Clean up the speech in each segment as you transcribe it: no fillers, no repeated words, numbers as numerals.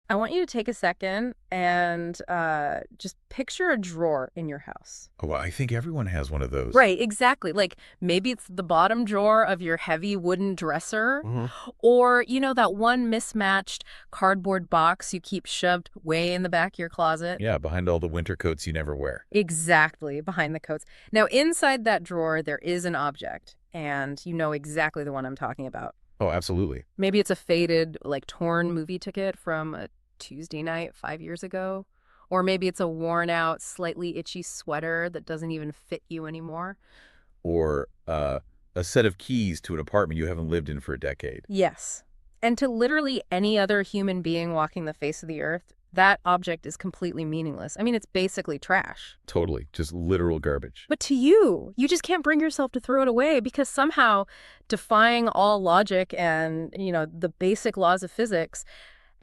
I want you to take a second and just picture a drawer in your house. Oh, well, I think everyone has one of those. Right, exactly. Like maybe it's the bottom drawer of your heavy wooden dresser, Hmm. or, that one mismatched cardboard box you keep shoved way in the back of your closet. Yeah, behind all the winter coats you never wear. Exactly, behind the coats. Now, inside that drawer, there is an object, and you know exactly the one I'm talking about. Oh, absolutely. Maybe it's a faded, like torn movie ticket from a Tuesday night 5 years ago. Or maybe it's a worn out, slightly itchy sweater that doesn't even fit you anymore. Or a set of keys to an apartment you haven't lived in for a decade. Yes. And to literally any other human being walking the face of the earth, that object is completely meaningless. I mean, it's basically trash. Totally. Just literal garbage. But to you, you just can't bring yourself to throw it away because somehow, defying all logic and, the basic laws of physics,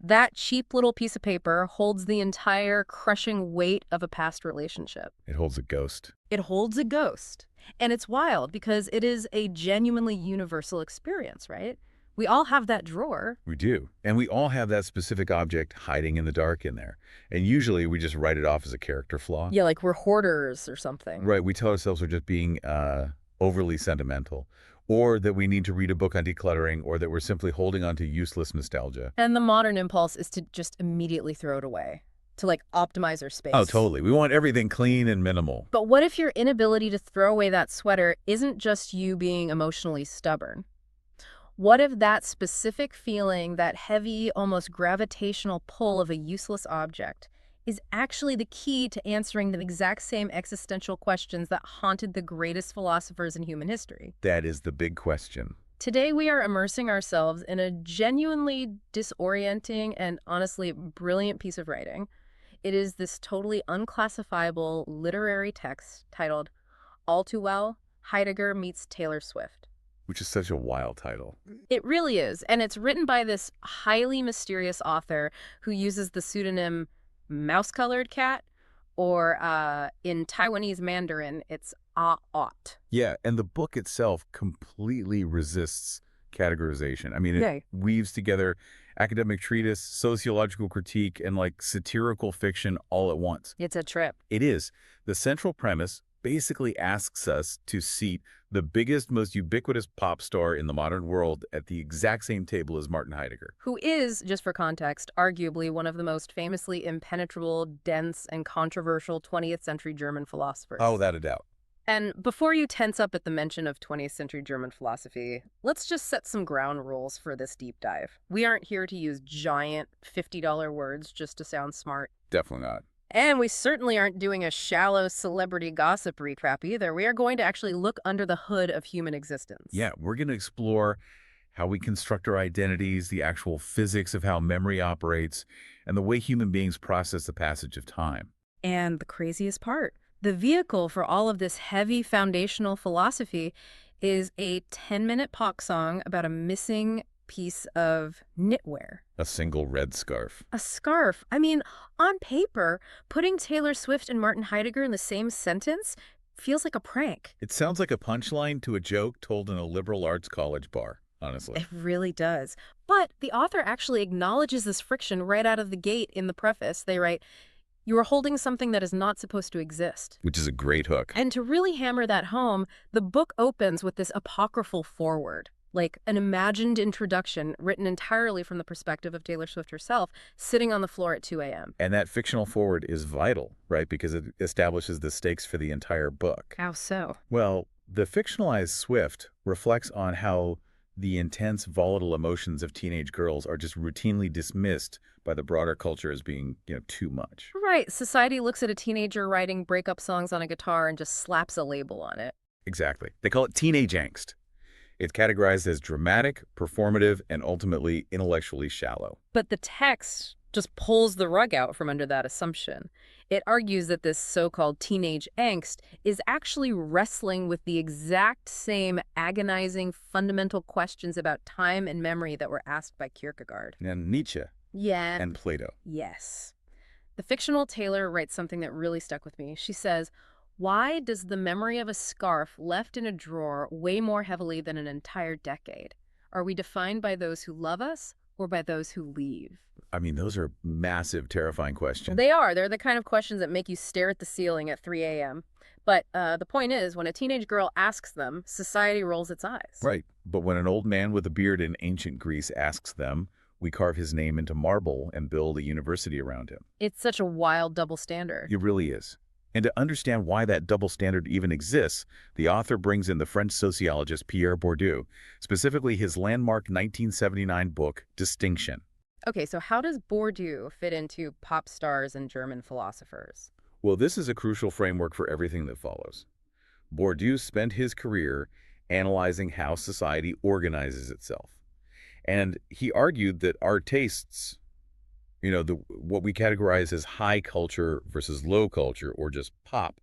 that cheap little piece of paper holds the entire crushing weight of a past relationship. It holds a ghost. It holds a ghost. And it's wild because it is a genuinely universal experience, right? We all have that drawer. We do. And we all have that specific object hiding in the dark in there. And usually we just write it off as a character flaw. Yeah, like we're hoarders or something. Right. We tell ourselves we're just being overly sentimental, or that we need to read a book on decluttering, or that we're simply holding on to useless nostalgia. And the modern impulse is to just immediately throw it away, to like optimize our space. Oh, totally. We want everything clean and minimal. But what if your inability to throw away that sweater isn't just you being emotionally stubborn? What if that specific feeling, that heavy, almost gravitational pull of a useless object, is actually the key to answering the exact same existential questions that haunted the greatest philosophers in human history? That is the big question. Today, we are immersing ourselves in a genuinely disorienting and honestly brilliant piece of writing. It is this totally unclassifiable literary text titled All Too Well, Heidegger Meets Taylor Swift. Which is such a wild title. It really is, and it's written by this highly mysterious author who uses the pseudonym Mouse-Colored Cat, or in Taiwanese Mandarin, it's Ah-Ot. Yeah, and the book itself completely resists categorization. I mean, it Yay. weaves together academic treatise, sociological critique, and like satirical fiction all at once. It's a trip. It is. The central premise basically asks us to seat the biggest, most ubiquitous pop star in the modern world at the exact same table as Martin Heidegger. Who is, just for context, arguably one of the most famously impenetrable, dense, and controversial 20th century German philosophers. Oh, without a doubt. And before you tense up at the mention of 20th century German philosophy, let's just set some ground rules for this deep dive. We aren't here to use giant $50 words just to sound smart. Definitely not. And we certainly aren't doing a shallow celebrity gossip recap either. We are going to actually look under the hood of human existence. Yeah, we're going to explore how we construct our identities, the actual physics of how memory operates, and the way human beings process the passage of time. And the craziest part, the vehicle for all of this heavy foundational philosophy is a 10-minute pop song about a missing piece of knitwear. A single red scarf. A scarf. I mean, on paper, putting Taylor Swift and Martin Heidegger in the same sentence feels like a prank. It sounds like a punchline to a joke told in a liberal arts college bar, honestly. It really does. But the author actually acknowledges this friction right out of the gate in the preface. They write, "You are holding something that is not supposed to exist." Which is a great hook. And to really hammer that home, the book opens with this apocryphal foreword, like an imagined introduction written entirely from the perspective of Taylor Swift herself, sitting on the floor at 2 a.m. And that fictional forward is vital, right? Because it establishes the stakes for the entire book. How so? Well, the fictionalized Swift reflects on how the intense, volatile emotions of teenage girls are just routinely dismissed by the broader culture as being, too much. Right. Society looks at a teenager writing breakup songs on a guitar and just slaps a label on it. Exactly. They call it teenage angst. It's categorized as dramatic, performative, and ultimately intellectually shallow. But the text just pulls the rug out from under that assumption. It argues that this so-called teenage angst is actually wrestling with the exact same agonizing fundamental questions about time and memory that were asked by Kierkegaard. And Nietzsche. Yeah. And Plato. Yes. The fictional Taylor writes something that really stuck with me. She says, "Why does the memory of a scarf left in a drawer weigh more heavily than an entire decade? Are we defined by those who love us Or by those who leave? I mean, those are massive, terrifying Well, questions. they are. They're the kind of questions that make you stare at the ceiling at 3 a.m. But the point is, when a teenage girl asks them, society rolls its eyes. Right. But when an old man with a beard in ancient Greece asks them, we carve his name into marble and build a university around him. It's such a wild double standard. It really is. And to understand why that double standard even exists, the author brings in the French sociologist Pierre Bourdieu, specifically his landmark 1979 book, Distinction. Okay, so how does Bourdieu fit into pop stars and German philosophers? Well, this is a crucial framework for everything that follows. Bourdieu spent his career analyzing how society organizes itself. And he argued that our tastes, what we categorize as high culture versus low culture or just pop,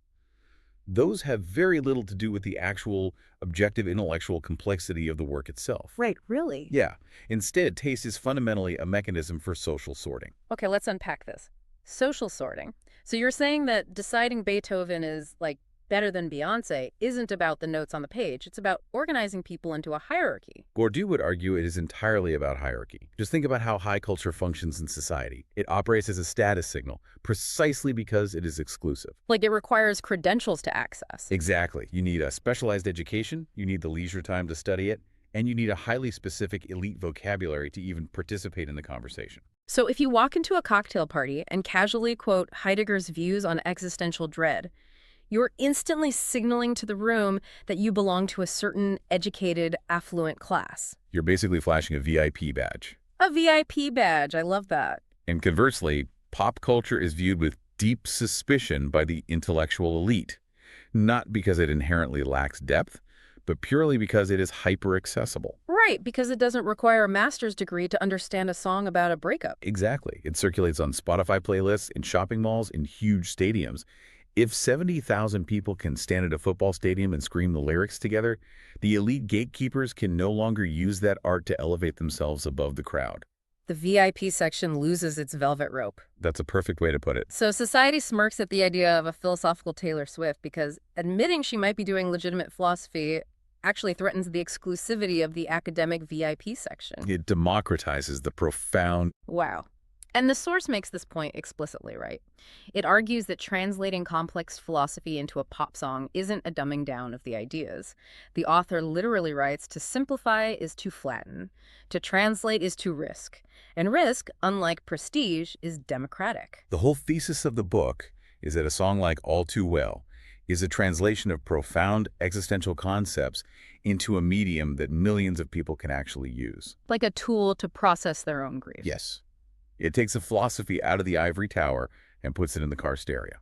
those have very little to do with the actual objective intellectual complexity of the work itself. Right, really? Yeah. Instead, taste is fundamentally a mechanism for social sorting. Okay, let's unpack this. Social sorting. So you're saying that deciding Beethoven is, like, better than Beyonce isn't about the notes on the page. It's about organizing people into a hierarchy. Bourdieu would argue it is entirely about hierarchy. Just think about how high culture functions in society. It operates as a status signal, precisely because it is exclusive. Like, it requires credentials to access. Exactly. You need a specialized education, you need the leisure time to study it, and you need a highly specific elite vocabulary to even participate in the conversation. So if you walk into a cocktail party and casually quote Heidegger's views on existential dread, you're instantly signaling to the room that you belong to a certain educated, affluent class. You're basically flashing a VIP badge. A VIP badge. I love that. And conversely, pop culture is viewed with deep suspicion by the intellectual elite, not because it inherently lacks depth, but purely because it is hyper-accessible. Right, because it doesn't require a master's degree to understand a song about a breakup. Exactly. It circulates on Spotify playlists, in shopping malls, in huge stadiums. If 70,000 people can stand at a football stadium and scream the lyrics together, the elite gatekeepers can no longer use that art to elevate themselves above the crowd. The VIP section loses its velvet rope. That's a perfect way to put it. So society smirks at the idea of a philosophical Taylor Swift because admitting she might be doing legitimate philosophy actually threatens the exclusivity of the academic VIP section. It democratizes the profound. Wow. And the source makes this point explicitly, right? It argues that translating complex philosophy into a pop song isn't a dumbing down of the ideas. The author literally writes, to simplify is to flatten. To translate is to risk. And risk, unlike prestige, is democratic. The whole thesis of the book is that a song like All Too Well is a translation of profound existential concepts into a medium that millions of people can actually use. Like a tool to process their own grief. Yes. It takes a philosophy out of the ivory tower and puts it in the car stereo.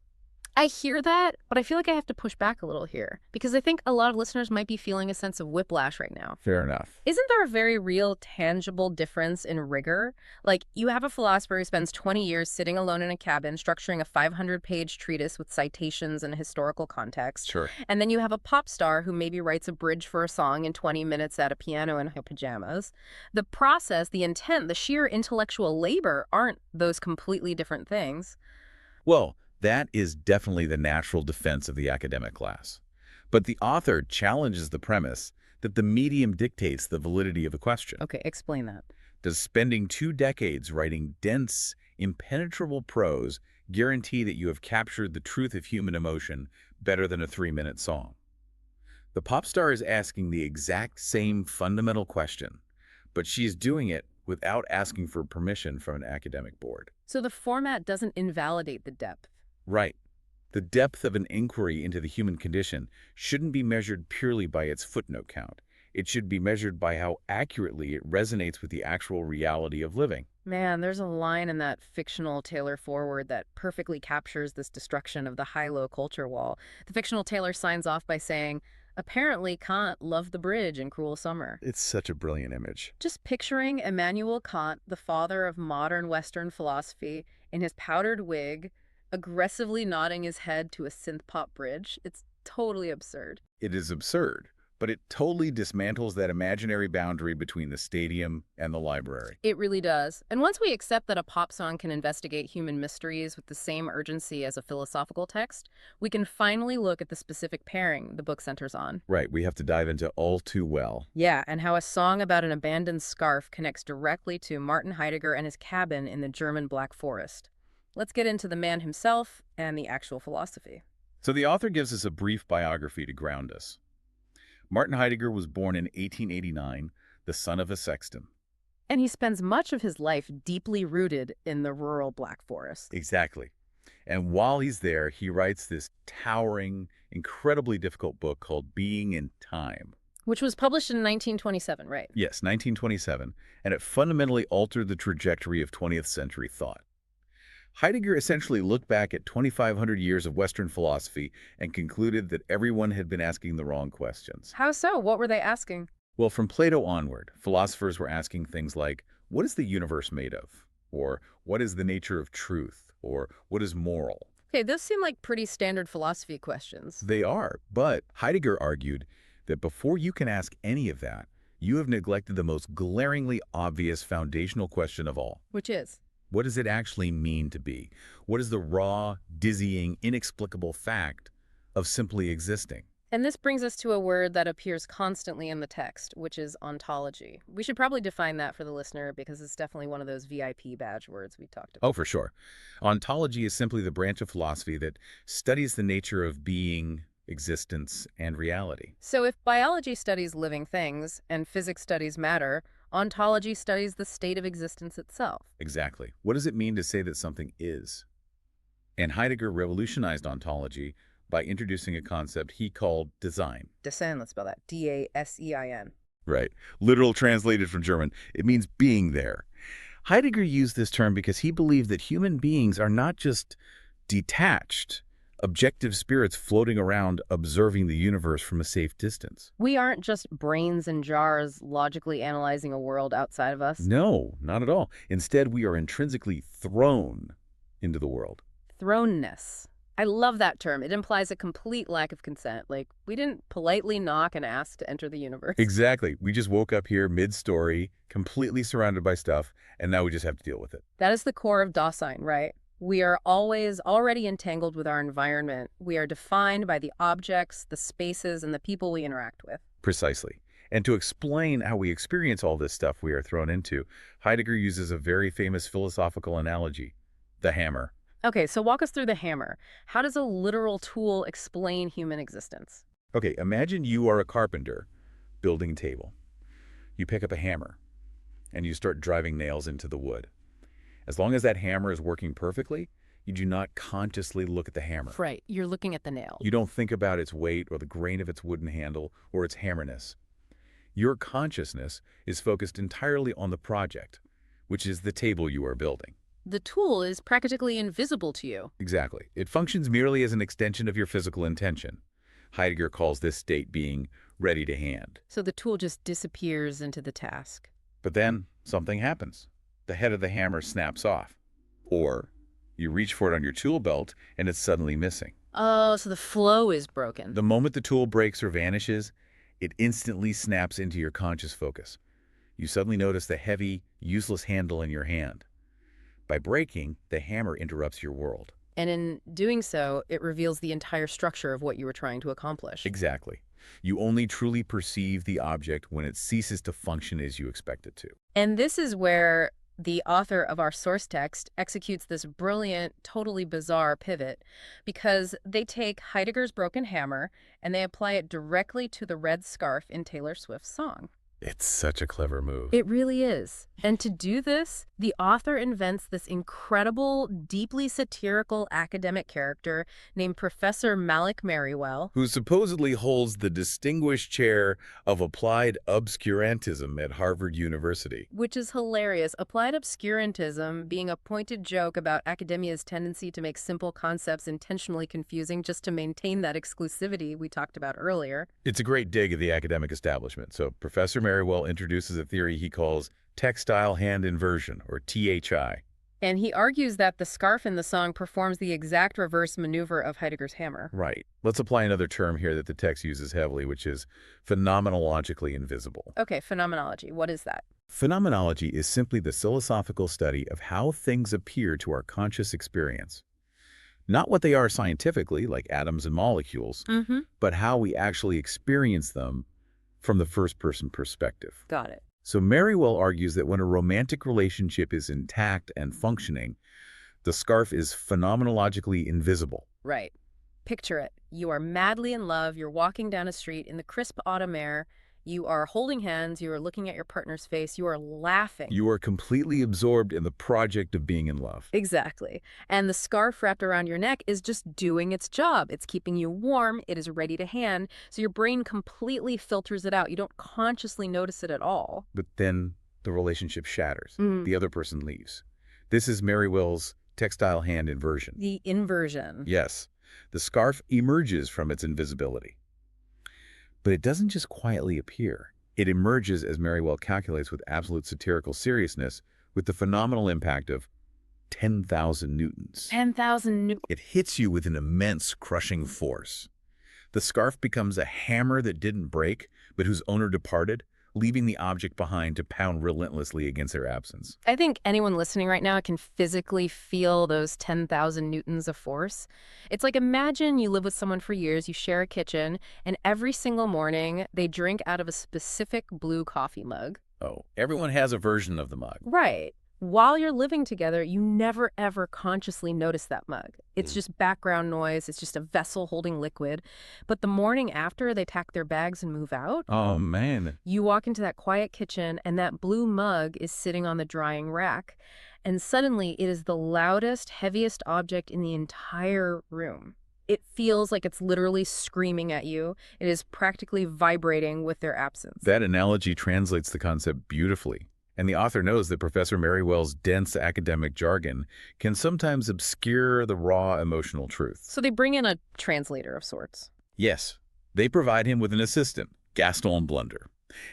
I hear that, but I feel like I have to push back a little here because I think a lot of listeners might be feeling a sense of whiplash right now. Fair enough. Isn't there a very real, tangible difference in rigor? Like, you have a philosopher who spends 20 years sitting alone in a cabin, structuring a 500-page treatise with citations and historical context. Sure. And then you have a pop star who maybe writes a bridge for a song in 20 minutes at a piano in her pajamas. The process, the intent, the sheer intellectual labor aren't those completely different things. Well, that is definitely the natural defense of the academic class. But the author challenges the premise that the medium dictates the validity of the question. Okay, explain that. Does spending 2 decades writing dense, impenetrable prose guarantee that you have captured the truth of human emotion better than a 3-minute song? The pop star is asking the exact same fundamental question, but she is doing it without asking for permission from an academic board. So the format doesn't invalidate the depth. Right. The depth of an inquiry into the human condition shouldn't be measured purely by its footnote count. It should be measured by how accurately it resonates with the actual reality of living. Man, there's a line in that fictional Taylor foreword that perfectly captures this destruction of the high-low culture wall. The fictional Taylor signs off by saying, apparently Kant loved the bridge in Cruel Summer. It's such a brilliant image. Just picturing Immanuel Kant, the father of modern Western philosophy, in his powdered wig, aggressively nodding his head to a synth-pop bridge. It's totally absurd. It is absurd, but it totally dismantles that imaginary boundary between the stadium and the library. It really does. And once we accept that a pop song can investigate human mysteries with the same urgency as a philosophical text, we can finally look at the specific pairing the book centers on. Right, we have to dive into All Too Well. Yeah, and how a song about an abandoned scarf connects directly to Martin Heidegger and his cabin in the German Black Forest. Let's get into the man himself and the actual philosophy. So the author gives us a brief biography to ground us. Martin Heidegger was born in 1889, the son of a sexton. And he spends much of his life deeply rooted in the rural Black Forest. Exactly. And while he's there, he writes this towering, incredibly difficult book called Being in Time. Which was published in 1927, right? Yes, 1927, and it fundamentally altered the trajectory of 20th century thought. Heidegger essentially looked back at 2,500 years of Western philosophy and concluded that everyone had been asking the wrong questions. How so? What were they asking? Well, from Plato onward, philosophers were asking things like, what is the universe made of? Or what is the nature of truth? Or what is moral? Okay, those seem like pretty standard philosophy questions. They are, but Heidegger argued that before you can ask any of that, you have neglected the most glaringly obvious foundational question of all. Which is? What does it actually mean to be? What is the raw, dizzying, inexplicable fact of simply existing? And this brings us to a word that appears constantly in the text, which is ontology. We should probably define that for the listener because it's definitely one of those VIP badge words we talked about. Oh, for sure. Ontology is simply the branch of philosophy that studies the nature of being, existence, and reality. So if biology studies living things and physics studies matter, ontology studies the state of existence itself. Exactly. What does it mean to say that something is? And Heidegger revolutionized ontology by introducing a concept he called design. Design, let's spell that. D-A-S-E-I-N. Right. Literal translated from German. It means being there. Heidegger used this term because he believed that human beings are not just detached, objective spirits floating around observing the universe from a safe distance. We aren't just brains in jars logically analyzing a world outside of us. No, not at all. Instead, we are intrinsically thrown into the world. Thrownness. I love that term. It implies a complete lack of consent. Like, we didn't politely knock and ask to enter the universe. Exactly. We just woke up here mid-story, completely surrounded by stuff, and now we just have to deal with it. That is the core of Dasein, right? We are always already entangled with our environment. We are defined by the objects, the spaces, and the people we interact with. Precisely. And to explain how we experience all this stuff we are thrown into, Heidegger uses a very famous philosophical analogy, the hammer. Okay, so walk us through the hammer. How does a literal tool explain human existence? Okay, imagine you are a carpenter building a table. You pick up a hammer and you start driving nails into the wood. As long as that hammer is working perfectly, you do not consciously look at the hammer. Right, you're looking at the nail. You don't think about its weight or the grain of its wooden handle or its hammerness. Your consciousness is focused entirely on the project, which is the table you are building. The tool is practically invisible to you. Exactly. It functions merely as an extension of your physical intention. Heidegger calls this state being ready to hand. So the tool just disappears into the task. But then something happens. The head of the hammer snaps off. Or you reach for it on your tool belt and it's suddenly missing. Oh, so the flow is broken. The moment the tool breaks or vanishes, it instantly snaps into your conscious focus. You suddenly notice the heavy, useless handle in your hand. By breaking, the hammer interrupts your world. And in doing so, it reveals the entire structure of what you were trying to accomplish. Exactly. You only truly perceive the object when it ceases to function as you expect it to. And this is where the author of our source text executes this brilliant, totally bizarre pivot, because they take Heidegger's broken hammer and they apply it directly to the red scarf in Taylor Swift's song. It's such a clever move. It really is. And to do this, the author invents this incredible, deeply satirical academic character named Professor Malik Merriwell, who supposedly holds the distinguished chair of applied obscurantism at Harvard University. which is hilarious. Applied obscurantism being a pointed joke about academia's tendency to make simple concepts intentionally confusing just to maintain that exclusivity we talked about earlier. It's a great dig at the academic establishment. So Professor Merriwell introduces a theory he calls textile hand inversion, or THI. And he argues that the scarf in the song performs the exact reverse maneuver of Heidegger's hammer. Right. Let's apply another term here that the text uses heavily, which is phenomenologically invisible. Okay, phenomenology. What is that? Phenomenology is simply the philosophical study of how things appear to our conscious experience. Not what they are scientifically, like atoms and molecules, Mm-hmm. but how we actually experience them from the first-person perspective. Got it. So Merriwell argues that when a romantic relationship is intact and functioning, the scarf is phenomenologically invisible. Right. Picture it. You are madly in love. You're walking down a street in the crisp autumn air. You are holding hands. You are looking at your partner's face. You are laughing. You are completely absorbed in the project of being in love. Exactly. And the scarf wrapped around your neck is just doing its job. It's keeping you warm. It is ready to hand. So your brain completely filters it out. You don't consciously notice it at all. But then the relationship shatters. Mm. The other person leaves. This is Merriwell's textile hand inversion. The inversion. Yes, the scarf emerges from its invisibility. But it doesn't just quietly appear. It emerges, as Merriwell calculates with absolute satirical seriousness, with the phenomenal impact of 10,000 newtons. 10,000 newtons. It hits you with an immense crushing force. The scarf becomes a hammer that didn't break, but whose owner departed, leaving the object behind to pound relentlessly against their absence. I think anyone listening right now can physically feel those 10,000 newtons of force. It's like, imagine you live with someone for years, you share a kitchen, and every single morning they drink out of a specific blue coffee mug. Oh, everyone has a version of the mug. Right. While you're living together, you never, ever consciously notice that mug. It's just background noise. It's just a vessel holding liquid. But the morning after they pack their bags and move out, Oh, man. you walk into that quiet kitchen and that blue mug is sitting on the drying rack. And suddenly it is the loudest, heaviest object in the entire room. It feels like it's literally screaming at you. It is practically vibrating with their absence. That analogy translates the concept beautifully. And the author knows that Professor Merriwell's dense academic jargon can sometimes obscure the raw emotional truth. So they bring in a translator of sorts. Yes, they provide him with an assistant, Gaston Blunder.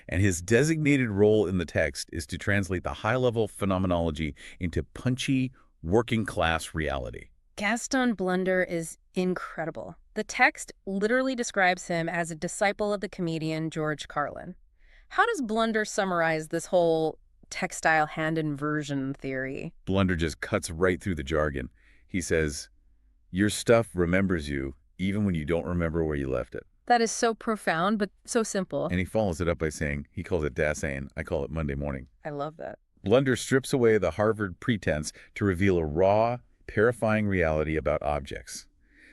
And his designated role in the text is to translate the high-level phenomenology into punchy, working-class reality. Gaston Blunder is incredible. The text literally describes him as a disciple of the comedian George Carlin. How does Blunder summarize this whole textile hand inversion theory? Blunder just cuts right through the jargon. He says, "Your stuff remembers you even when you don't remember where you left it." That is so profound, but so simple. And he follows it up by saying, he calls it Dasein, I call it Monday morning. I love that. Blunder strips away the Harvard pretense to reveal a raw, terrifying reality about objects.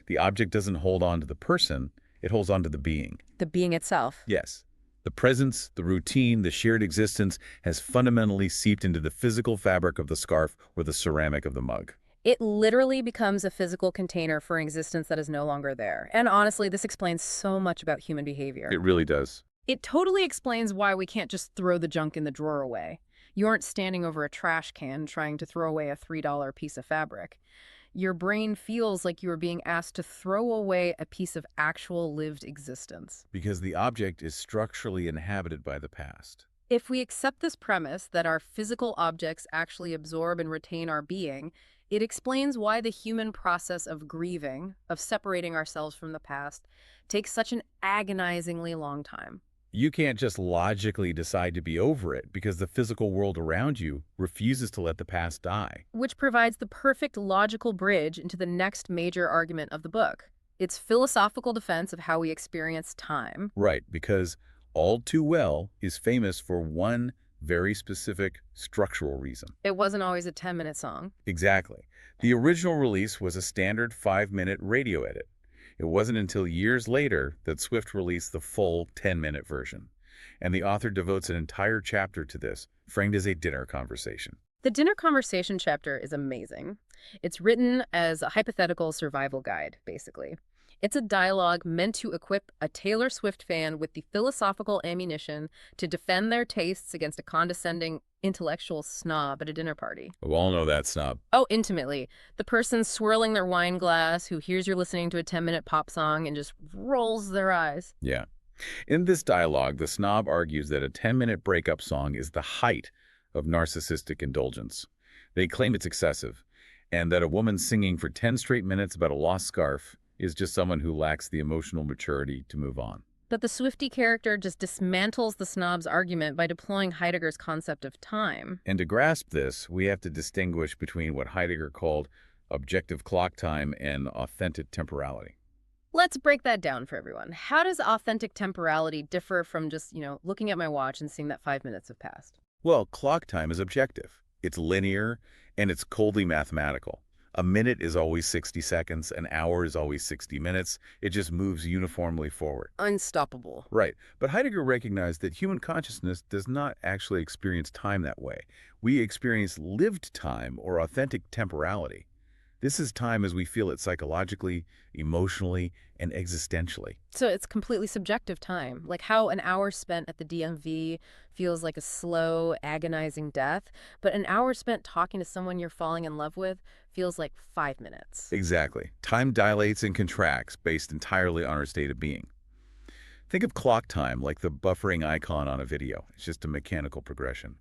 The object doesn't hold on to the person, it holds on to the being. The being itself. Yes. The presence, the routine, the shared existence has fundamentally seeped into the physical fabric of the scarf or the ceramic of the mug. It literally becomes a physical container for an existence that is no longer there. And honestly, this explains so much about human behavior. It really does. It totally explains why we can't just throw the junk in the drawer away. You aren't standing over a trash can trying to throw away a $3 piece of fabric. Your brain feels like you are being asked to throw away a piece of actual lived existence. Because the object is structurally inhabited by the past. If we accept this premise that our physical objects actually absorb and retain our being, it explains why the human process of grieving, of separating ourselves from the past, takes such an agonizingly long time. You can't just logically decide to be over it because the physical world around you refuses to let the past die. Which provides the perfect logical bridge into the next major argument of the book. Its philosophical defense of how we experience time. Right, because All Too Well is famous for one very specific structural reason. It wasn't always a 10-minute song. Exactly. The original release was a standard 5-minute radio edit. It wasn't until years later that Swift released the full 10-minute version. And the author devotes an entire chapter to this, framed as a dinner conversation. The dinner conversation chapter is amazing. It's written as a hypothetical survival guide, basically. It's a dialogue meant to equip a Taylor Swift fan with the philosophical ammunition to defend their tastes against a condescending intellectual snob at a dinner party. We all know that snob. Oh, intimately. The person swirling their wine glass who hears you're listening to a 10-minute pop song and just rolls their eyes. Yeah. In this dialogue, the snob argues that a 10-minute breakup song is the height of narcissistic indulgence. They claim it's excessive, and that a woman singing for 10 straight minutes about a lost scarf is just someone who lacks the emotional maturity to move on. But the Swiftie character just dismantles the snob's argument by deploying Heidegger's concept of time. And to grasp this, we have to distinguish between what Heidegger called objective clock time and authentic temporality. Let's break that down for everyone. How does authentic temporality differ from just, looking at my watch and seeing that 5 minutes have passed? Well, clock time is objective. It's linear, and it's coldly mathematical. A minute is always 60 seconds, an hour is always 60 minutes. It just moves uniformly forward. Unstoppable. Right. But Heidegger recognized that human consciousness does not actually experience time that way. We experience lived time or authentic temporality. This is time as we feel it psychologically, emotionally, and existentially. So it's completely subjective time, like how an hour spent at the DMV feels like a slow, agonizing death, but an hour spent talking to someone you're falling in love with feels like 5 minutes. Exactly. Time dilates and contracts based entirely on our state of being. Think of clock time like the buffering icon on a video. It's just a mechanical progression.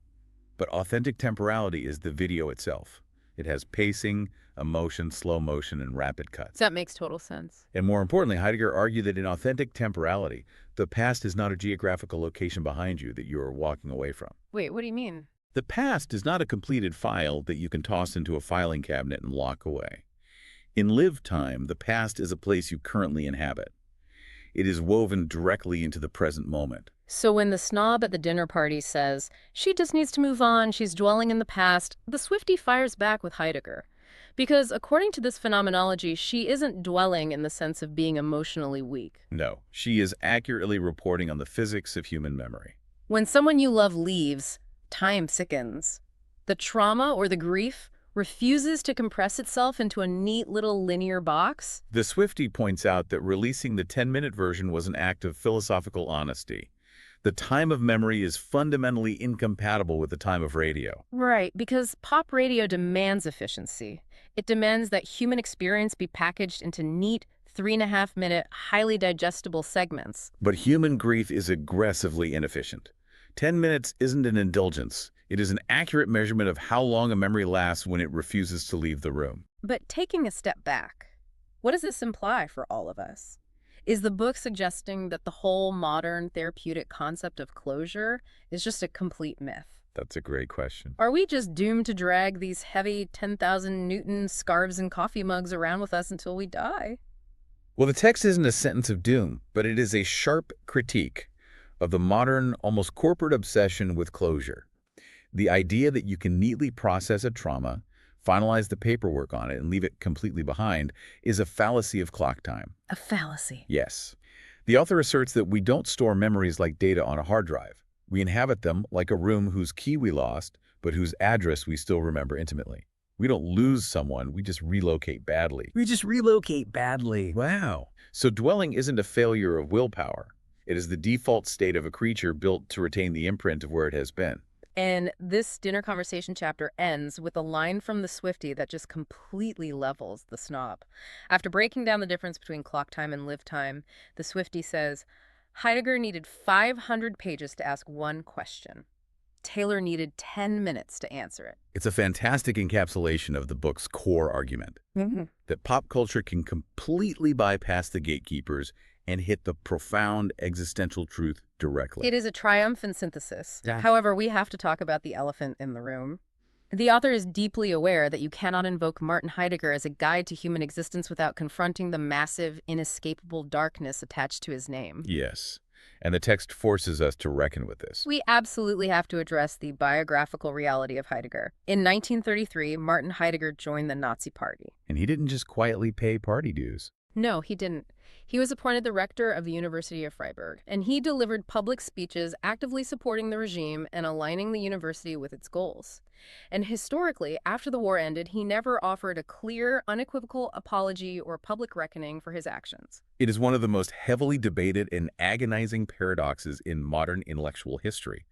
But authentic temporality is the video itself. It has pacing, emotion, slow motion, and rapid cuts. That makes total sense. And more importantly, Heidegger argued that in authentic temporality, the past is not a geographical location behind you that you are walking away from. Wait, what do you mean? The past is not a completed file that you can toss into a filing cabinet and lock away. In lived time, the past is a place you currently inhabit. It is woven directly into the present moment. So when the snob at the dinner party says, she just needs to move on, she's dwelling in the past, the Swiftie fires back with Heidegger. Because according to this phenomenology, she isn't dwelling in the sense of being emotionally weak. No, she is accurately reporting on the physics of human memory. When someone you love leaves, time sickens. The trauma or the grief refuses to compress itself into a neat little linear box. The Swiftie points out that releasing the 10-minute version was an act of philosophical honesty. The time of memory is fundamentally incompatible with the time of radio. Right, because pop radio demands efficiency. It demands that human experience be packaged into neat, 3.5-minute, highly digestible segments. But human grief is aggressively inefficient. 10 minutes isn't an indulgence. It is an accurate measurement of how long a memory lasts when it refuses to leave the room. But taking a step back, what does this imply for all of us? Is the book suggesting that the whole modern therapeutic concept of closure is just a complete myth? That's a great question. Are we just doomed to drag these heavy 10,000 Newton scarves and coffee mugs around with us until we die? Well, the text isn't a sentence of doom, but it is a sharp critique of the modern, almost corporate obsession with closure. The idea that you can neatly process a trauma, finalize the paperwork on it, and leave it completely behind is a fallacy of clock time. A fallacy. Yes. The author asserts that we don't store memories like data on a hard drive. We inhabit them like a room whose key we lost, but whose address we still remember intimately. We don't lose someone, we just relocate badly. Wow. So dwelling isn't a failure of willpower. It is the default state of a creature built to retain the imprint of where it has been. And this dinner conversation chapter ends with a line from the Swiftie that just completely levels the snob. After breaking down the difference between clock time and live time, the Swiftie says, Heidegger needed 500 pages to ask one question. Taylor needed 10 minutes to answer it. It's a fantastic encapsulation of the book's core argument, that pop culture can completely bypass the gatekeepers and hit the profound existential truth directly. It is a triumphant synthesis. Yeah. However, we have to talk about the elephant in the room. The author is deeply aware that you cannot invoke Martin Heidegger as a guide to human existence without confronting the massive, inescapable darkness attached to his name. Yes, and the text forces us to reckon with this. We absolutely have to address the biographical reality of Heidegger. In 1933, Martin Heidegger joined the Nazi Party. And he didn't just quietly pay party dues. No, he didn't. He was appointed the rector of the University of Freiburg, and he delivered public speeches actively supporting the regime and aligning the university with its goals. And historically, after the war ended, he never offered a clear, unequivocal apology or public reckoning for his actions. It is one of the most heavily debated and agonizing paradoxes in modern intellectual history.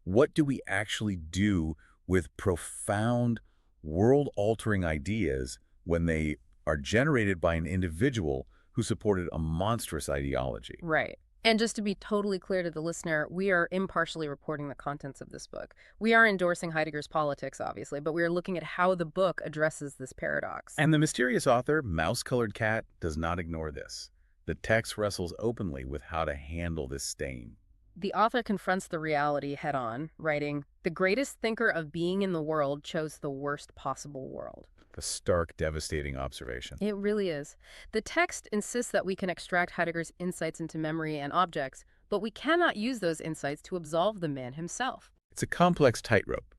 What do we actually do with profound, world-altering ideas when they are generated by an individual who supported a monstrous ideology? Right. And just to be totally clear to the listener, we are impartially reporting the contents of this book. We are endorsing Heidegger's politics, obviously, but we are looking at how the book addresses this paradox. And the mysterious author, Mouse-Colored Cat, does not ignore this. The text wrestles openly with how to handle this stain. The author confronts the reality head-on, writing, "The greatest thinker of being in the world chose the worst possible world." A stark, devastating observation. It really is. The text insists that we can extract Heidegger's insights into memory and objects, but we cannot use those insights to absolve the man himself. It's a complex tightrope.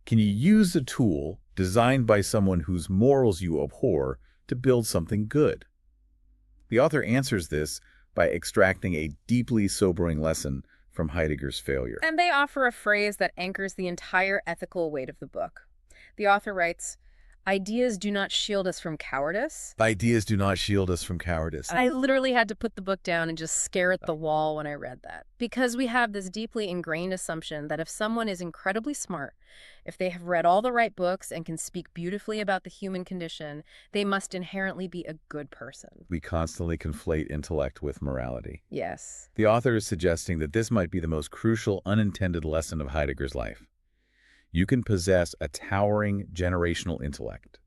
Can you use a tool designed by someone whose morals you abhor to build something good? The author answers this by extracting a deeply sobering lesson from Heidegger's failure. And they offer a phrase that anchors the entire ethical weight of the book. The author writes, "Ideas do not shield us from cowardice." Ideas do not shield us from cowardice. I literally had to put the book down and just stare at the wall when I read that. Because we have this deeply ingrained assumption that if someone is incredibly smart, if they have read all the right books and can speak beautifully about the human condition, they must inherently be a good person. We constantly conflate intellect with morality. Yes. The author is suggesting that this might be the most crucial unintended lesson of Heidegger's life. You can possess a towering generational intellect.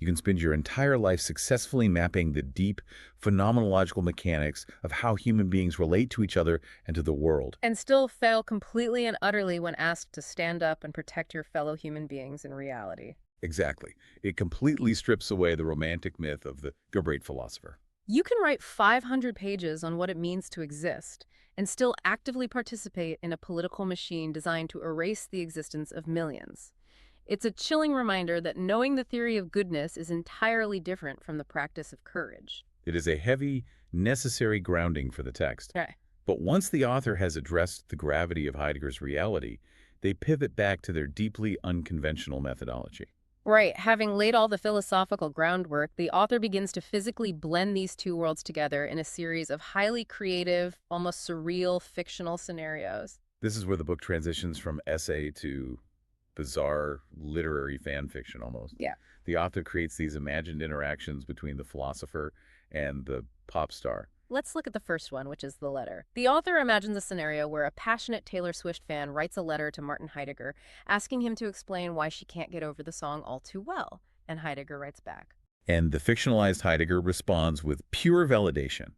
You can spend your entire life successfully mapping the deep phenomenological mechanics of how human beings relate to each other and to the world. And still fail completely and utterly when asked to stand up and protect your fellow human beings in reality. Exactly. It completely strips away the romantic myth of the great philosopher. You can write 500 pages on what it means to exist and still actively participate in a political machine designed to erase the existence of millions. It's a chilling reminder that knowing the theory of goodness is entirely different from the practice of courage. It is a heavy, necessary grounding for the text. Okay. But once the author has addressed the gravity of Heidegger's reality, they pivot back to their deeply unconventional methodology. Right, having laid all the philosophical groundwork, the author begins to physically blend these two worlds together in a series of highly creative, almost surreal, fictional scenarios. This is where the book transitions from essay to bizarre literary fan fiction almost. Yeah. The author creates these imagined interactions between the philosopher and the pop star. Let's look at the first one, which is the letter. The author imagines a scenario where a passionate Taylor Swift fan writes a letter to Martin Heidegger, asking him to explain why she can't get over the song All Too Well, and Heidegger writes back. And the fictionalized Heidegger responds with pure validation.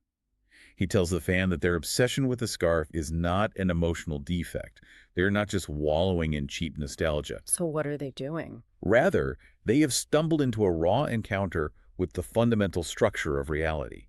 He tells the fan that their obsession with the scarf is not an emotional defect. They're not just wallowing in cheap nostalgia. So what are they doing? Rather, they have stumbled into a raw encounter with the fundamental structure of reality.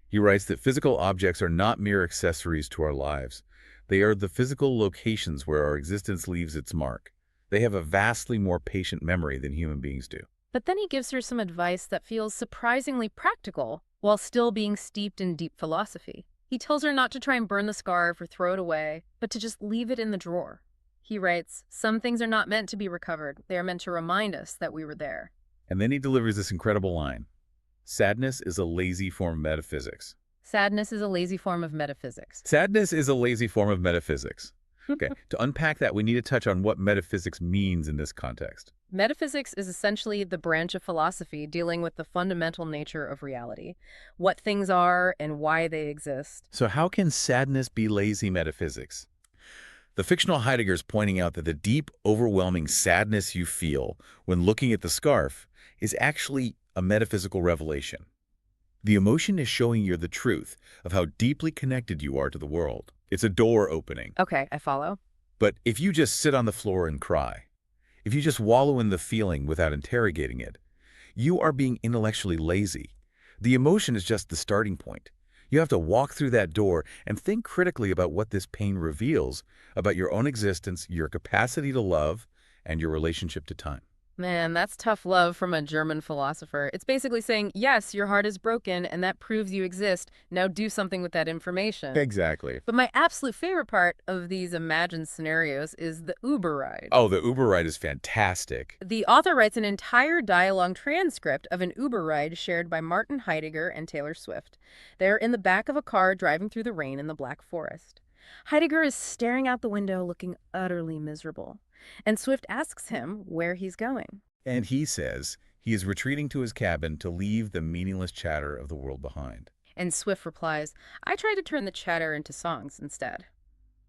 He writes that physical objects are not mere accessories to our lives. They are the physical locations where our existence leaves its mark. They have a vastly more patient memory than human beings do. But then he gives her some advice that feels surprisingly practical, while still being steeped in deep philosophy. He tells her not to try and burn the scarf or throw it away, but to just leave it in the drawer. He writes, "Some things are not meant to be recovered. They are meant to remind us that we were there." And then he delivers this incredible line. Sadness is a lazy form of metaphysics. Sadness is a lazy form of metaphysics. Sadness is a lazy form of metaphysics. Okay, to unpack that, we need to touch on what metaphysics means in this context. Metaphysics is essentially the branch of philosophy dealing with the fundamental nature of reality, what things are and why they exist. So how can sadness be lazy metaphysics? The fictional Heidegger is pointing out that the deep, overwhelming sadness you feel when looking at the scarf is actually a metaphysical revelation. The emotion is showing you the truth of how deeply connected you are to the world. It's a door opening. Okay, I follow. But if you just sit on the floor and cry, if you just wallow in the feeling without interrogating it, you are being intellectually lazy. The emotion is just the starting point. You have to walk through that door and think critically about what this pain reveals about your own existence, your capacity to love, and your relationship to time. Man, that's tough love from a German philosopher. It's basically saying, yes, your heart is broken, and that proves you exist. Now do something with that information. Exactly. But my absolute favorite part of these imagined scenarios is the Uber ride. Oh, the Uber ride is fantastic. The author writes an entire dialogue transcript of an Uber ride shared by Martin Heidegger and Taylor Swift. They're in the back of a car driving through the rain in the Black Forest. Heidegger is staring out the window looking utterly miserable, and Swift asks him where he's going. And he says he is retreating to his cabin to leave the meaningless chatter of the world behind. And Swift replies, I tried to turn the chatter into songs instead.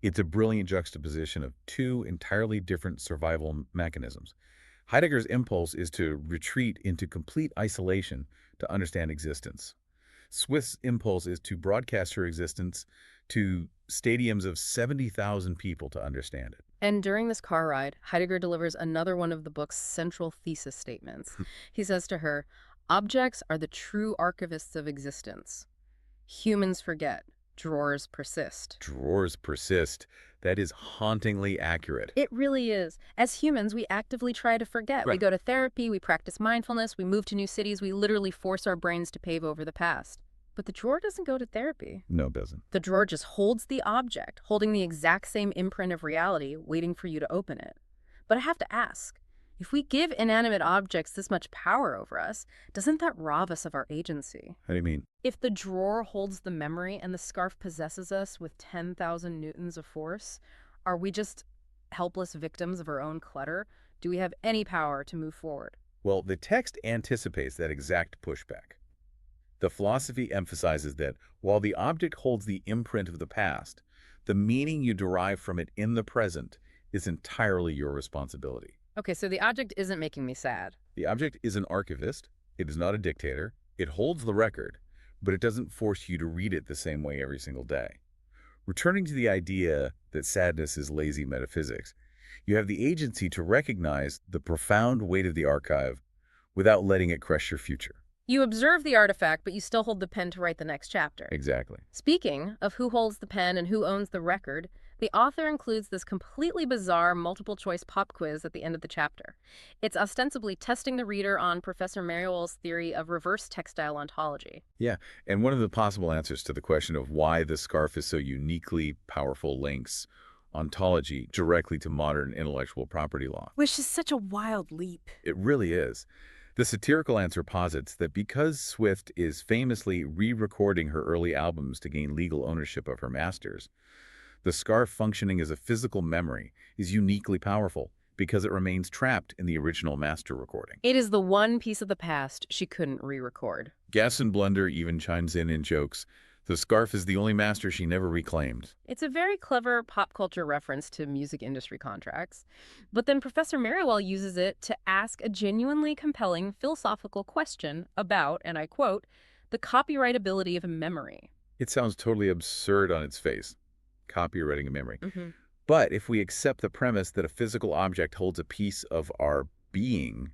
It's a brilliant juxtaposition of two entirely different survival mechanisms. Heidegger's impulse is to retreat into complete isolation to understand existence. Swift's impulse is to broadcast her existence to stadiums of 70,000 people to understand it. And during this car ride, Heidegger delivers another one of the book's central thesis statements. He says to her, objects are the true archivists of existence. Humans forget. Drawers persist. Drawers persist. That is hauntingly accurate. It really is. As humans, we actively try to forget. We Right. go to therapy, we practice mindfulness, we move to new cities, we literally force our brains to pave over the past. But the drawer doesn't go to therapy. No, it doesn't. The drawer just holds the object, holding the exact same imprint of reality, waiting for you to open it. But I have to ask, if we give inanimate objects this much power over us, doesn't that rob us of our agency? How do you mean? If the drawer holds the memory and the scarf possesses us with 10,000 newtons of force, are we just helpless victims of our own clutter? Do we have any power to move forward? Well, the text anticipates that exact pushback. The philosophy emphasizes that while the object holds the imprint of the past, the meaning you derive from it in the present is entirely your responsibility. Okay, so the object isn't making me sad. The object is an archivist. It is not a dictator. It holds the record, but it doesn't force you to read it the same way every single day. Returning to the idea that sadness is lazy metaphysics, you have the agency to recognize the profound weight of the archive without letting it crush your future. You observe the artifact, but you still hold the pen to write the next chapter. Exactly. Speaking of who holds the pen and who owns the record, the author includes this completely bizarre multiple-choice pop quiz at the end of the chapter. It's ostensibly testing the reader on Professor Merriwell's theory of reverse textile ontology. Yeah, and one of the possible answers to the question of why the scarf is so uniquely powerful links ontology directly to modern intellectual property law. Which is such a wild leap. It really is. The satirical answer posits that because Swift is famously re-recording her early albums to gain legal ownership of her masters, the scarf functioning as a physical memory is uniquely powerful because it remains trapped in the original master recording. It is the one piece of the past she couldn't re-record. Gaston Blunder even chimes in jokes, the scarf is the only master she never reclaimed. It's a very clever pop culture reference to music industry contracts. But then Professor Merriwell uses it to ask a genuinely compelling philosophical question about, and I quote, the copyrightability of a memory. It sounds totally absurd on its face, copywriting a memory. Mm-hmm. But if we accept the premise that a physical object holds a piece of our being,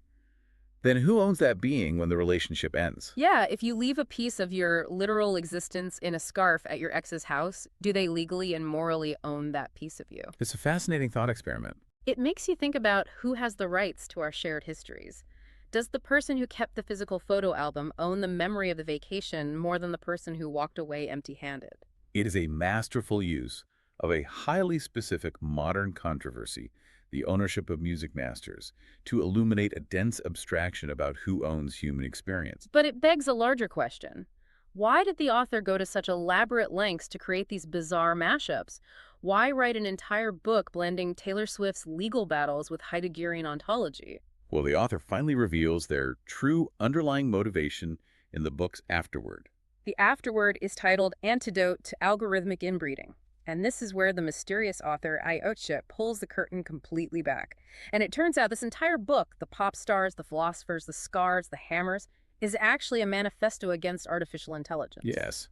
then who owns that being when the relationship ends? Yeah, if you leave a piece of your literal existence in a scarf at your ex's house, do they legally and morally own that piece of you? It's a fascinating thought experiment. It makes you think about who has the rights to our shared histories. Does the person who kept the physical photo album own the memory of the vacation more than the person who walked away empty-handed? It is a masterful use of a highly specific modern controversy, the ownership of music masters, to illuminate a dense abstraction about who owns human experience. But it begs a larger question. Why did the author go to such elaborate lengths to create these bizarre mashups? Why write an entire book blending Taylor Swift's legal battles with Heideggerian ontology? Well, the author finally reveals their true underlying motivation in the book's afterword. The afterword is titled Antidote to Algorithmic Inbreeding. And this is where the mysterious author Ayoche pulls the curtain completely back. And it turns out this entire book, the pop stars, the philosophers, the scars, the hammers, is actually a manifesto against artificial intelligence. Yes.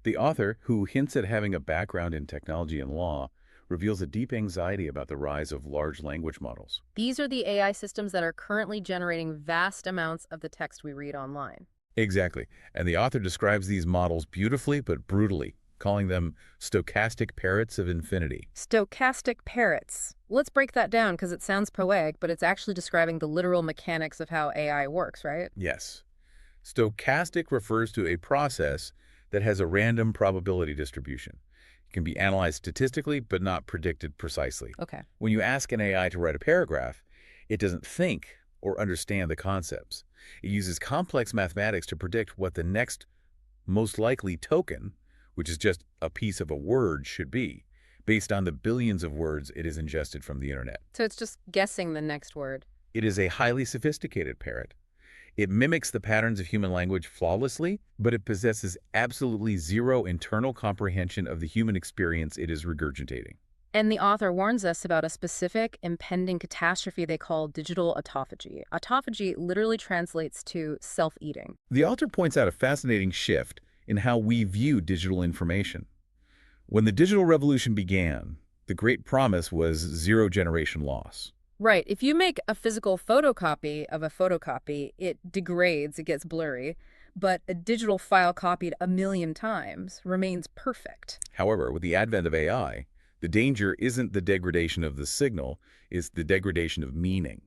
The author, who hints at having a background in technology and law, reveals a deep anxiety about the rise of large language models. These are the AI systems that are currently generating vast amounts of the text we read online. Exactly. And the author describes these models beautifully but brutally, calling them stochastic parrots of infinity. Stochastic parrots. Let's break that down because it sounds poetic, but it's actually describing the literal mechanics of how AI works, right? Yes. Stochastic refers to a process that has a random probability distribution. It can be analyzed statistically, but not predicted precisely. Okay. When you ask an AI to write a paragraph, it doesn't think or understand the concepts. It uses complex mathematics to predict what the next most likely token, which is just a piece of a word, should be, based on the billions of words it has ingested from the internet. So it's just guessing the next word. It is a highly sophisticated parrot. It mimics the patterns of human language flawlessly, but it possesses absolutely zero internal comprehension of the human experience it is regurgitating. And the author warns us about a specific impending catastrophe they call digital autophagy. Autophagy literally translates to self-eating. The author points out a fascinating shift in how we view digital information. When the digital revolution began, the great promise was zero generation loss. Right. If you make a physical photocopy of a photocopy, it degrades, it gets blurry, but a digital file copied a million times remains perfect. However, with the advent of AI, the danger isn't the degradation of the signal, it's the degradation of meaning.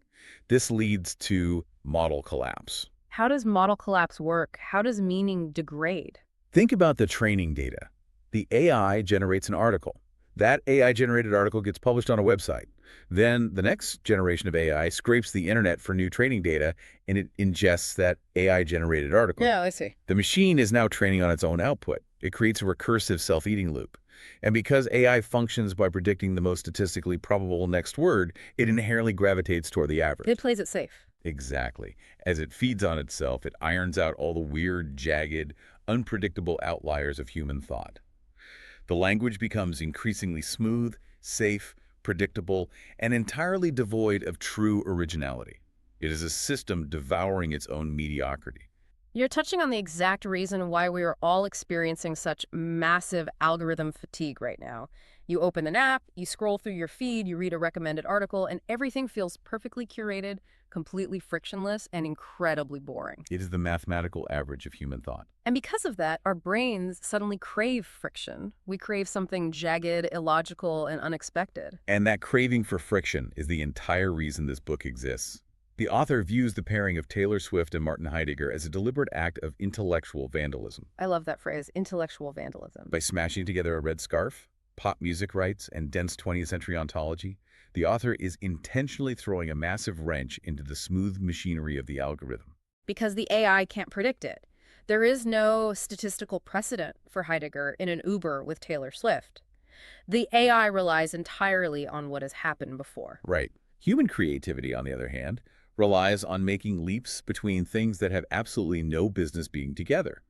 This leads to model collapse. How does model collapse work? How does meaning degrade? Think about the training data. The AI generates an article. That AI-generated article gets published on a website. Then the next generation of AI scrapes the internet for new training data, and it ingests that AI-generated article. Yeah, I see. The machine is now training on its own output. It creates a recursive self-eating loop. And because AI functions by predicting the most statistically probable next word, it inherently gravitates toward the average. It plays it safe. Exactly. As it feeds on itself, it irons out all the weird, jagged, unpredictable outliers of human thought. The language becomes increasingly smooth, safe, predictable, and entirely devoid of true originality. It is a system devouring its own mediocrity. You're touching on the exact reason why we are all experiencing such massive algorithm fatigue right now. You open an app, you scroll through your feed, you read a recommended article, and everything feels perfectly curated, completely frictionless, and incredibly boring. It is the mathematical average of human thought. And because of that, our brains suddenly crave friction. We crave something jagged, illogical, and unexpected. And that craving for friction is the entire reason this book exists. The author views the pairing of Taylor Swift and Martin Heidegger as a deliberate act of intellectual vandalism. I love that phrase, intellectual vandalism. By smashing together a red scarf, pop music rights, and dense 20th century ontology, the author is intentionally throwing a massive wrench into the smooth machinery of the algorithm. Because the AI can't predict it. There is no statistical precedent for Heidegger in an Uber with Taylor Swift. The AI relies entirely on what has happened before. Right. Human creativity, on the other hand, relies on making leaps between things that have absolutely no business being together.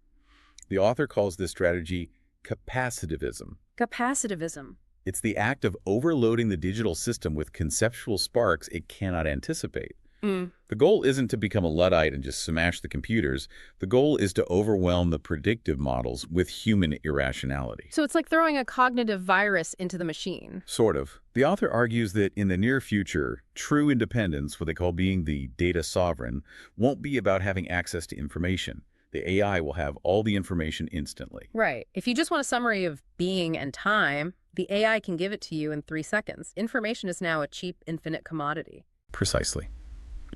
The author calls this strategy capacitivism. Capacitivism. It's the act of overloading the digital system with conceptual sparks it cannot anticipate. The goal isn't to become a Luddite and just smash the computers. The goal is to overwhelm the predictive models with human irrationality. So it's like throwing a cognitive virus into the machine. Sort of. The author argues that in the near future, true independence, what they call being the data sovereign, won't be about having access to information. The AI will have all the information instantly. Right. If you just want a summary of being and time, the AI can give it to you in 3 seconds. Information is now a cheap, infinite commodity. Precisely.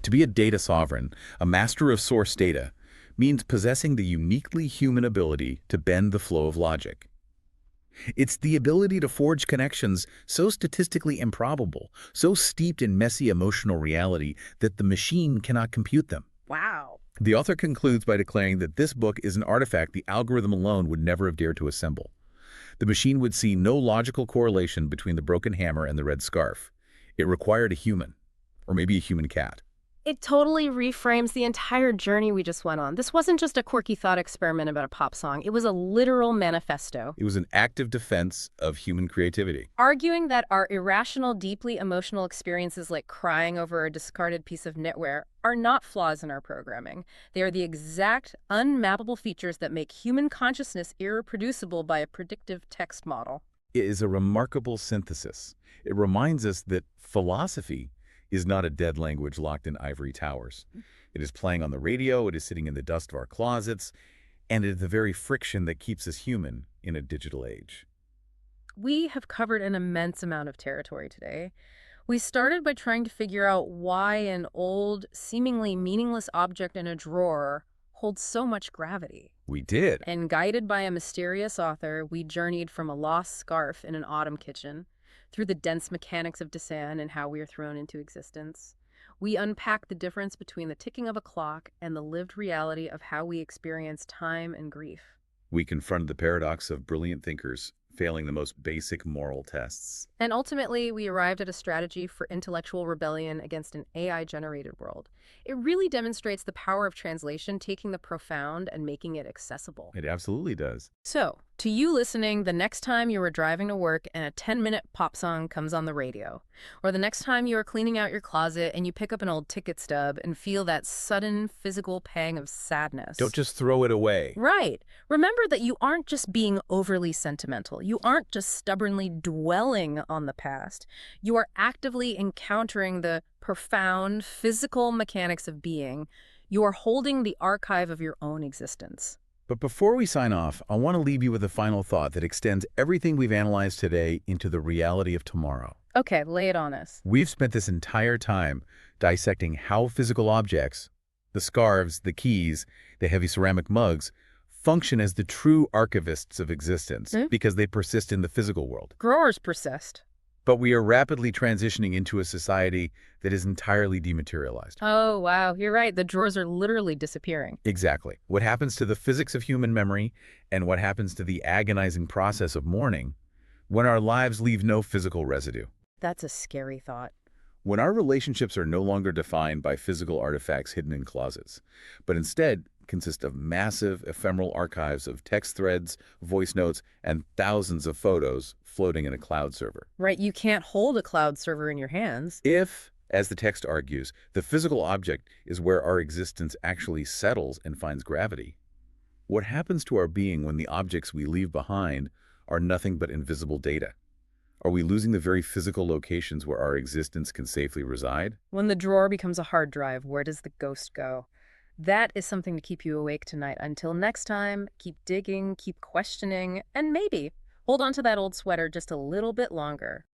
To be a data sovereign, a master of source data, means possessing the uniquely human ability to bend the flow of logic. It's the ability to forge connections so statistically improbable, so steeped in messy emotional reality that the machine cannot compute them. Wow. The author concludes by declaring that this book is an artifact the algorithm alone would never have dared to assemble. The machine would see no logical correlation between the broken hammer and the red scarf. It required a human, or maybe a human cat. It totally reframes the entire journey we just went on. This wasn't just a quirky thought experiment about a pop song. It was a literal manifesto. It was an active defense of human creativity. Arguing that our irrational, deeply emotional experiences like crying over a discarded piece of knitwear are not flaws in our programming. They are the exact, unmappable features that make human consciousness irreproducible by a predictive text model. It is a remarkable synthesis. It reminds us that philosophy is not a dead language locked in ivory towers. It is playing on the radio, it is sitting in the dust of our closets, and it is the very friction that keeps us human in a digital age. We have covered an immense amount of territory today. We started by trying to figure out why an old, seemingly meaningless object in a drawer holds so much gravity. We did. And guided by a mysterious author, we journeyed from a lost scarf in an autumn kitchen through the dense mechanics of Desan and how we are thrown into existence. We unpack the difference between the ticking of a clock and the lived reality of how we experience time and grief. We confronted the paradox of brilliant thinkers failing the most basic moral tests. And ultimately, we arrived at a strategy for intellectual rebellion against an AI-generated world. It really demonstrates the power of translation, taking the profound and making it accessible. It absolutely does. So, to you listening, the next time you are driving to work and a 10-minute pop song comes on the radio, or the next time you are cleaning out your closet and you pick up an old ticket stub and feel that sudden physical pang of sadness. Don't just throw it away. Right. Remember that you aren't just being overly sentimental. You aren't just stubbornly dwelling on the past. You are actively encountering the profound physical mechanics of being. You are holding the archive of your own existence. But before we sign off, I want to leave you with a final thought that extends everything we've analyzed today into the reality of tomorrow. Okay, lay it on us. We've spent this entire time dissecting how physical objects, the scarves, the keys, the heavy ceramic mugs, function as the true archivists of existence because they persist in the physical world. Growers persist. But we are rapidly transitioning into a society that is entirely dematerialized. Oh, wow. You're right. The drawers are literally disappearing. Exactly. What happens to the physics of human memory and what happens to the agonizing process of mourning when our lives leave no physical residue. That's a scary thought. When our relationships are no longer defined by physical artifacts hidden in closets, but instead consist of massive ephemeral archives of text threads, voice notes, and thousands of photos floating in a cloud server. Right, you can't hold a cloud server in your hands. If, as the text argues, the physical object is where our existence actually settles and finds gravity, what happens to our being when the objects we leave behind are nothing but invisible data? Are we losing the very physical locations where our existence can safely reside? When the drawer becomes a hard drive, where does the ghost go? That is something to keep you awake tonight. Until next time, keep digging, keep questioning, and maybe hold on to that old sweater just a little bit longer.